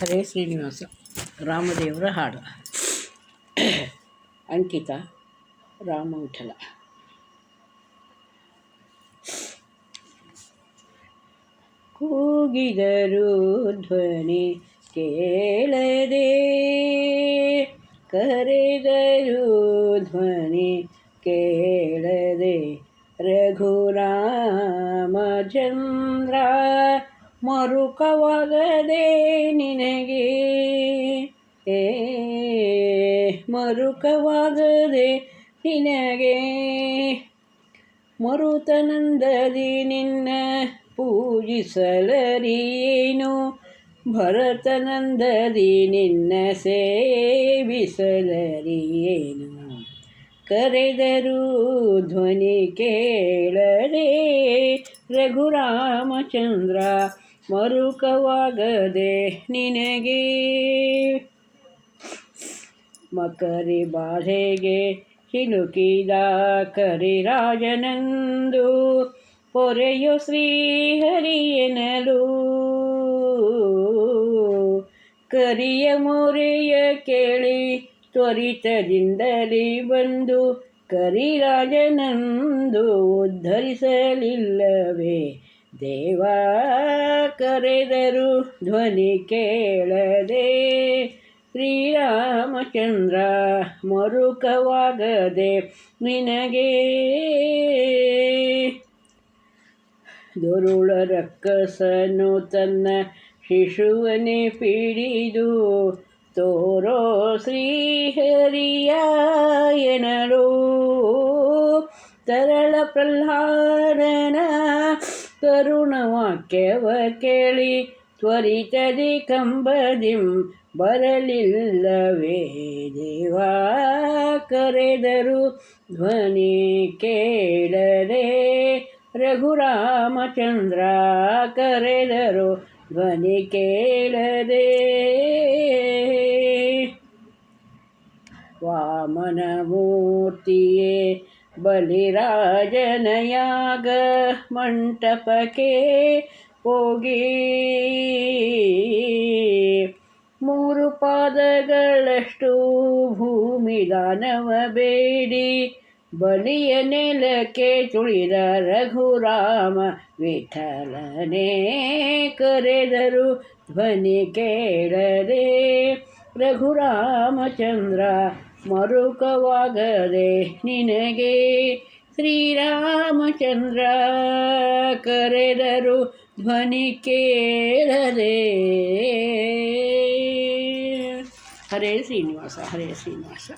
ಹರೇ ಶ್ರೀನಿವಾಸ ರಾಮದೇವರ ಹಾಡು. ಅಂಕಿತ ರಾಮವಿಠಲ. ಕೂಗಿದರೂ ಧ್ವನಿ ಕೇಳದೆ, ಕರೆದರೂ ಧ್ವನಿ ಕೇಳದೆ, ರಘುರಾಮಚಂದ್ರ ಮರುಕವಾಗದೆ ನಿನಗೆ, ಮರುಕವಾಗದೆ ನಿನಗೆ. ಮರುತನಂದದಿ ನಿನ್ನ ಪೂಜಿಸಲರಿಯೇನು, ಭರತನಂದದಿ ನಿನ್ನ ಸೇವಿಸಲರಿಯೇನು. ಕರೆದರೂ ಧ್ವನಿ ಕೇಳದೆ, ರಘುರಾಮಚಂದ್ರ ಮರುಕವಾಗದೆ ನಿನಗೆ. ಮಕರಿ ಬಾಧೆಗೆ ಸಿಲುಕಿದ ಕರಿರಾಜನಂದು, ಪೊರೆಯೋ ಶ್ರೀಹರಿಯನಲು. ಕರಿಯ ಮೊರೆಯ ಕೇಳಿ ತ್ವರಿತದಿಂದಲೇ ಬಂದು, ಕರಿರಾಜನಂದು ಉದ್ಧರಿಸಲಿಲ್ಲವೇ ದೇವ. ಕರೆದರೂ ಧ್ವನಿ ಕೇಳದೆ, ಶ್ರೀರಾಮಚಂದ್ರ ಮರುಕವಾಗದೆ ನಿನಗೆ. ದುರುಳ ರಕ್ಕಸನು ತನ್ನ ಶಿಶುವನೆ ಪಿಡಿದು, ತೋರೋ ಶ್ರೀಹರಿಯ ಎನ್ನಲು. ತರಳ ಪ್ರಹ್ಲಾದನ ಕರುಣವಾಕ್ಯವ ಕೇಳಿ, ತ್ವರಿತದಿ ಕಂಬದಿಂ ಬರಲಿಲ್ಲವೇ ದೇವ. ಕರೆದರೂ ಧ್ವನಿ ಕೇಳದೆ, ರಘುರಾಮಚಂದ್ರ ಕರೆದರೂ ಧ್ವನಿ ಕೇಳದೆ. ವಾಮನ ಮೂರ್ತಿಯೇ ಬಲಿರಾಜನ ಯಾಗ ಮಂಟಪಕ್ಕೆ ಹೋಗಿ, 3 ಪಾದಗಳಷ್ಟು ಭೂಮಿ ದಾನವ ಬೇಡಿ, ಬಲಿಯ ನೆಲಕ್ಕೆ ತುಳಿದ ರಘುರಾಮ ವಿಠಲನೇ. ಕರೆದರೂ ಧ್ವನಿ ಕೇಳದೆ, ರಘುರಾಮಚಂದ್ರ ಮರುಕವಾಗದೆ ನಿನಗೆ. ಶ್ರೀರಾಮಚಂದ್ರ ಕರೆದರೂ ಧ್ವನಿ ಕೇಳದೆ. ಹರೇ ಶ್ರೀನಿವಾಸ, ಹರೇ ಶ್ರೀನಿವಾಸ.